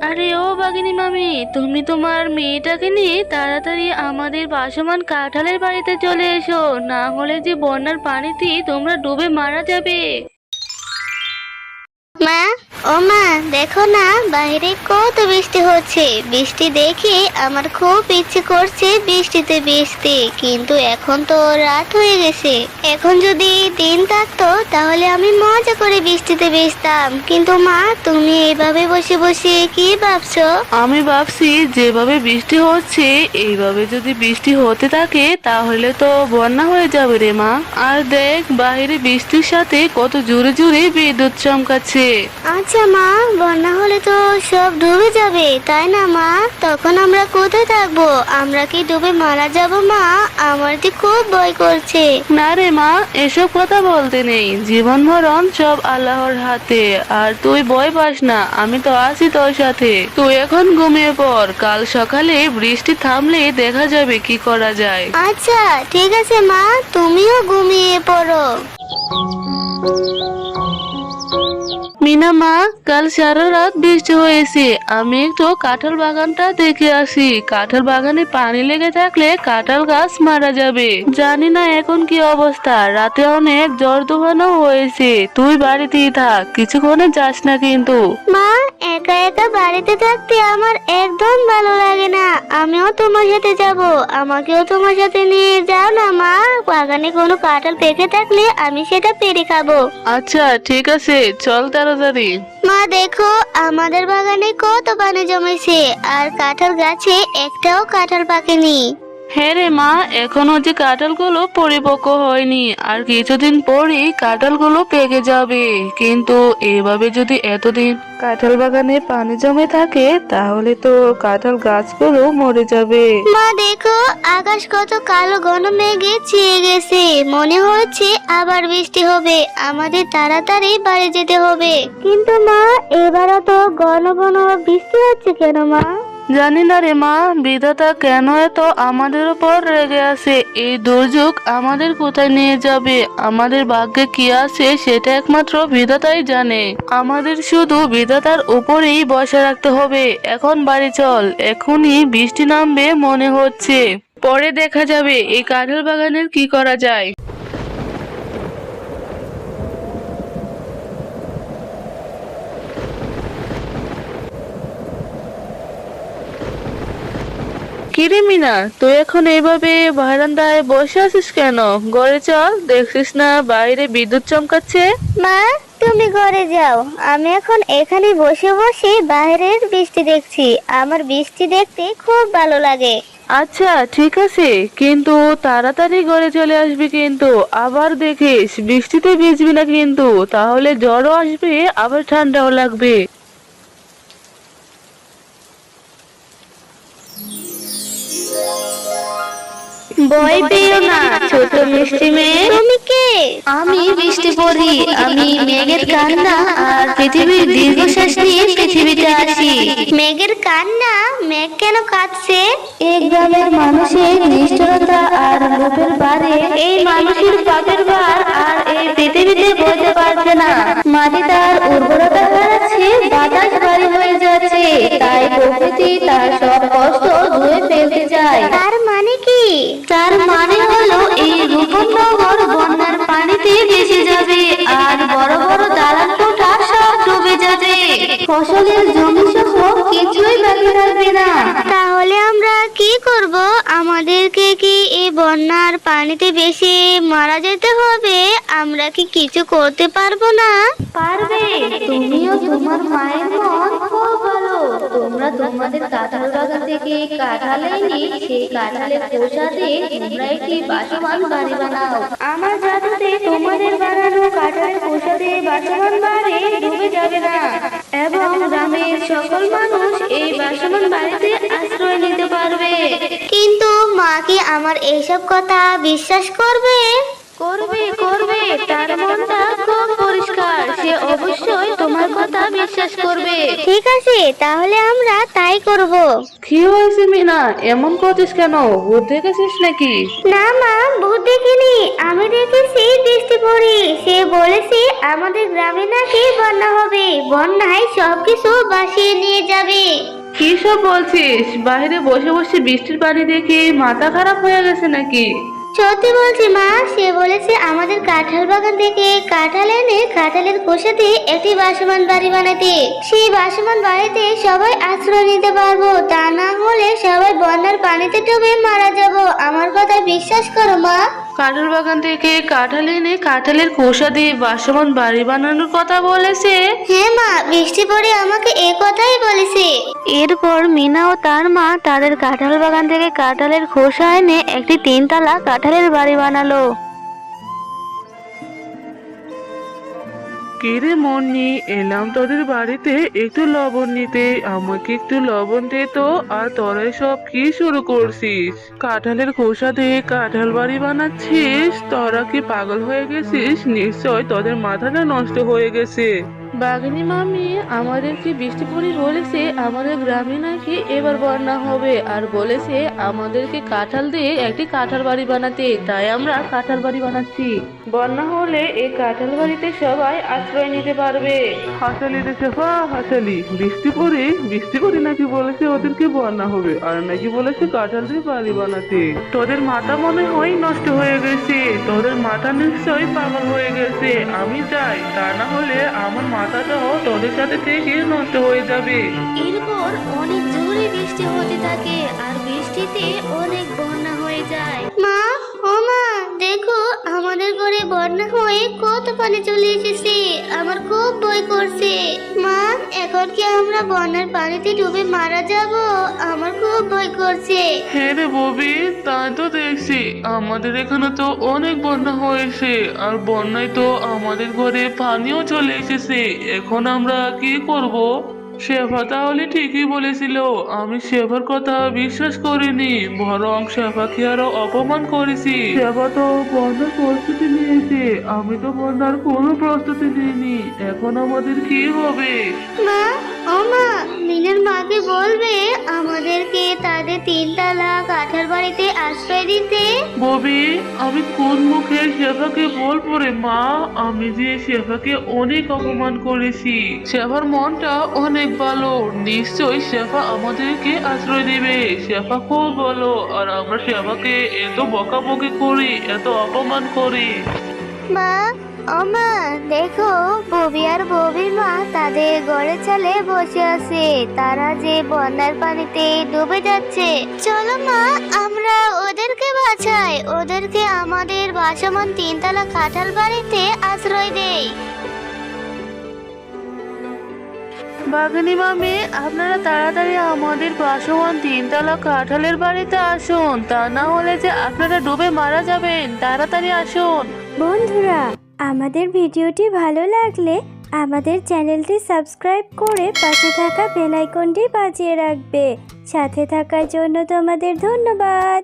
আরে ও বাগিনী মামি, তুমি তোমার মেয়েটাকে নিয়ে তাড়াতাড়ি আমাদের ভাসমান কাঁঠালের বাড়িতে চলে এসো, না হলে যে বন্যার পানিতে তোমরা ডুবে মারা যাবে। মা, ও মা, দেখো না বাইরে কত বৃষ্টি হচ্ছে। বৃষ্টি দেখে আমার খুব ইচ্ছে করছে বৃষ্টিতে ভিজতে, কিন্তু এখন তো রাত হয়ে গেছে। এখন যদি দিন থাকতো তাহলে আমি মজা করে বৃষ্টিতে ভিজতাম, কিন্তু মা তুমি এইভাবে বসে বসে কি ভাবছো? আমি ভাবছি যেভাবে বৃষ্টি হচ্ছে এইভাবে যদি বৃষ্টি হতে থাকে তাহলে তো বন্যা হয়ে যাবে রে মা। আর দেখ বাইরে বৃষ্টির সাথে কত জোরে জোরে বিদ্যুৎ চমকাচ্ছে। আচ্ছা মা, বন্যা হলে তো সব ডুবে যাবে তাই না মা? তখন আমরা কোথায় থাকবো? আমরা কি ডুবে মারা যাব মা? আমার তো খুব ভয় করছে। না রে মা, এসব কথা বলতে নেই, জীবন মরণ সব আল্লাহর হাতে। আর তুই ভয় পাস না, আমি তো আছি তোর সাথে। তুই এখন ঘুমিয়ে পড়, কাল সকালে বৃষ্টি থামলে দেখা যাবে কি করা যায়। আচ্ছা ঠিক আছে মা, তুমিও ঘুমিয়ে পড়ো। মিনা মা, কাল সারা রাত বৃষ্টি হয়েছে, আমি একটু কাঁঠাল বাগানটা দেখে আসি। কাঁঠাল বাগানে পানি লেগে থাকলে কাঁঠাল গাছ মারা যাবে। জানি না এখন কি অবস্থা, রাতে অনেক ঝড় তুফানও হয়েছে। তুই বাড়িতেই থাক, কিছুক্ষণে যাস না কিন্তু। মা, একা একা বাড়িতে থাকতে আমার একদম ভালো লাগে না। আমিও তোমার সাথে যাব, আমাকেও তোমার সাথে নিয়ে যাও না মা। বাগানে কোনো কাঁঠাল পেকে থাকলে আমি সেটা পেড়ে খাবো। আচ্ছা ঠিক আছে, চল তাড়াতাড়ি। মা দেখো, আমাদের বাগানে কত পানি জমেছে, আর কাঁঠাল গাছে একটাও কাঁঠাল পাকেনি। হ্যাঁ রে মা, এখনো যে কাঁঠালগুলো পরিপক্ক হয়নি, আর কিছুদিন পরই কাঁঠালগুলো পেকে যাবে। কিন্তু এভাবে যদি এতদিন কাঁঠাল বাগানে পানি জমে থাকে তাহলে তো কাঁঠাল গাছগুলো মরে যাবে। মা দেখো, আকাশ কত কালো ঘন মেঘে ছেয়ে গেছে, মনে হচ্ছে আবার বৃষ্টি হবে। আমাদের তাড়াতাড়ি বাড়ি যেতে হবে। কিন্তু মা, এবারও তো ঘন ঘন বৃষ্টি হচ্ছে কেন মা? জানি না রে মা, বিধাতা কেন এত আমাদের উপর রেগে আছে। এই দুর্যোগ আমাদের কোথায় নিয়ে যাবে, আমাদের ভাগ্যে কি আছে সেটা একমাত্র বিধাতাই জানে। আমাদের শুধু বিধাতার উপরেই বসে রাখতে হবে। এখন বাড়ি চল, এখনই বৃষ্টি নামবে মনে হচ্ছে। পরে দেখা যাবে এই কাঁঠাল বাগানের কি করা যায়। কিরে মিনা, তুই এখন এইভাবে বারান্দায় বসে আছিস কেন? ঘরে চল, দেখছিস না বাইরে বিদ্যুৎ চমকাচ্ছে। মা, তুমি ঘরে যাও, আমি এখন এখানে বসে বসে বাইরের বৃষ্টি দেখছি। আমার বৃষ্টি দেখতে খুব ভালো লাগে। আচ্ছা ঠিক আছে, কিন্তু তাড়াতাড়ি ঘরে চলে আসবি কিন্তু। আবার দেখিস বৃষ্টিতে ভিজবি না কিন্তু, তাহলে জ্বরও আসবে আবার ঠান্ডাও লাগবে। ভয় পেও না ছোট মিষ্টি মেয়ে। তুমি কে? আমি বৃষ্টি পড়ি, আমি মেঘের কান্না আর পৃথিবীর দীর্ঘশ্বাস নিয়ে পৃথিবীতে আসি। মেঘের কান্না? মেঘ কেন কাঁদছে? এই গ্রামের মানুষের নিষ্ঠুরতা আর লোভের ভারে এই মানুষের পাপের ভার আর এই পৃথিবীতে বইতে পারছে না। মাটি তার উর্বরতা হারাচ্ছে, বাতাস ভারী হয়ে যাচ্ছে, তাই প্রকৃতি তার সব কষ্ট ধুয়ে ফেলতে চায়। তার মানে কি? তার মানে হলো এই রূপনগর বন্যার পানিতে ভেসে যাবে, আর বড় বড় দালান কোঠা সব ডুবে যাবে। ফসলের জমি সহ কিছুই বাকি থাকবে না। তাহলে আমরা কি করব? আমাদেরকে কি এই বন্যার পানিতে ভেসে মারা যেতে হবে? আমরা কি কিছু করতে পারবো না? পারবে, তুমিও তোমার মায়ের মন খুব ভালো। তোমরা তোমাদের কাঁঠাল বাগান থেকে কাঁঠাল এনে সেই কাঁঠালের খোসা দিয়ে তোমরা একটি বাসমান বাড়ি বানাও। আমার জাদুতে তোমাদের বানানো কাঁঠালের খোসা দিয়ে বাসমান বাড়ি ডুবে যাবে না, এবং গ্রামের সকল মানুষ এই বাসমান বাড়িতে আশ্রয় নিতে পারবে। কিন্তু মা কি আমার এইসব কথা বিশ্বাস করবে? করবে করবে, তার মনটা খুব পরিষ্কার, সে অবশ্যই তোমার কথা বিশ্বাস করবে। ঠিক আছে, তাহলে আমরা তাই করব। কি হয়েছে মিনা, এমন করছিস কেন? ভূত দেখেছিস নাকি? না মা, ভূত দেখিনি, আমি দেখেছি বৃষ্টি পড়ি। সে বলেছে আমাদের গ্রামে নাকি বন্যা হবে, বন্যায় সবকিছু ভাসিয়ে নিয়ে যাবে। কি সব বলছিস? বাইরে বসে বসে বৃষ্টির পানি দেখে মাথা খারাপ হয়ে গেছে নাকি? সত্যি বলছি মা, সে বলেছে আমাদের কাঁঠাল বাগান থেকে কাঁঠাল এনে কাঁঠালের খোসা দিয়ে একটি বাসমান বাড়ি বানাতে। সেই বাসমান বাড়িতে সবাই আশ্রয় নিতে পারবো, তা না হলে সবাই বন্যার পানিতে ডুবে মারা যাব। আমার কথা বিশ্বাস করো মা। কাঁঠাল বাগান থেকে কাঁঠাল এনে কাঁঠালের খোসা দিয়ে বাসমান বাড়ি বানানোর কথা বলেছে। হ্যাঁ মা, বৃষ্টি পড়ে আমাকে এই কথাই বলেছে। এরপর মিনা ও তার মা তাদের কাঁঠাল বাগান থেকে কাঁঠালের খোসা এনে একটি 3 তলা কাঁঠালের বাড়ি বানালো। কিরে মন্নি, এলাম তোদের বাড়িতে একটু লবণ নিতে। আমাকে একটু লবণ দে তো। আর তোরা সব কি শুরু করছিস? কাঁঠালের খোসা দিয়ে কাঁঠাল বাড়ি বানাচ্ছিস? তোরা কি পাগল হয়ে গেছিস? নিশ্চয় তোদের মাথাটা নষ্ট হয়ে গেছে। বাঘিনী মামি আমাদেরকে বৃষ্টি পড়ি বলেছে আমাদের গ্রামে নাকি এবার বন্যা হবে, আর বলেছে আমাদেরকে কাঁঠাল দিয়ে একটি কাঁঠাল বাড়ি বানাতে। তাই আমরা কাঁঠাল বাড়ি বানাচ্ছি। বন্যা হলে এই কাঁঠাল বাড়িতে সবাই আশ্রয় নিতে পারবে। হাসালি রে শেফা, হাসালি। বৃষ্টি পড়ে নাকি বলেছে ওদেরকে বন্যা হবে, আর নাকি বলেছে কাঁঠাল দিয়ে বাড়ি বানাতে। তোদের মাথা মনে হয় নষ্ট হয়ে গেছে, তোদের মাথা নিশ্চয়ই পাগল হয়ে গেছে। আমি যাই, তা না হলে আমার মাথাটাও তোদের সাথে থেকে নষ্ট হয়ে যাবে। এরপর অনেক জোরে বৃষ্টি হতে থাকে আর বৃষ্টিতে অনেক বন্যা হয়ে যায়। মা, ও মা, দেখো আমাদের ঘরে বন্যা হয়ে কত পানি চলে এসেছে। আমার খুব ভয় করছে। মা, এখন কি আমরা বন্যার পানিতে ডুবে মারা যাব? আমার খুব ভয় করছে। হ্যাঁ রে ববি, তাই তো দেখছি। আমাদের এখানে তো অনেক বন্যা হয়েছে, আর বন্যায় তো আমাদের ঘরে পানিও চলে এসেছে। এখন আমরা কি করব? শেফা তাহলে ঠিকই বলেছিল। আমি শেফার কথা বিশ্বাস করিনি, বরং শেফাকে আরো অপমান করেছি। শেফা তো বন্যার প্রস্তুতি নিয়েছে, আমি তো বন্যার কোনো প্রস্তুতি নিইনি। এখন আমাদের কি হবে? মা, ও মা, মিনার মাকে বলবে আমাদেরকে তাদের 3 তলা কাঁঠাল বাড়িতে আশ্রয় দিতে। ববি, আমি কোন মুখে শেফাকে বলবো রে মা? আমি যে শেফাকে অনেক অপমান করেছি। শেফার মনটা অনেক ভালো, নিশ্চয়ই শেফা আমাদেরকে আশ্রয় দেবে। শেফা খুব ভালো, আর আমরা শেফাকে এত বকাবকি করি, এত অপমান করি। মা, ও মা, দেখো ববি আর ববির মা তাদের ঘরে চালে বসে আছে। তারা যে বন্যার পানিতে ডুবে যাচ্ছে। চলো মা, আমরা ওদেরকে বাঁচাই, ওদেরকে আমাদের বাসমান 3 তলা কাঁঠাল বাড়িতে আশ্রয় দেই। বাগানি মামি, আপনারা তাড়াতাড়ি আমাদের বাসমান 3 তলা কাঁঠালের বাড়িতে আসুন, তা না হলে যে আপনারা ডুবে মারা যাবেন। তাড়াতাড়ি আসুন। বন্ধুরা, আমাদের ভিডিওটি ভালো লাগলে আমাদের চ্যানেলটি সাবস্ক্রাইব করে পাশে থাকা বেল আইকনটি বাজিয়ে রাখবে। সাথে থাকার জন্য তোমাদের ধন্যবাদ।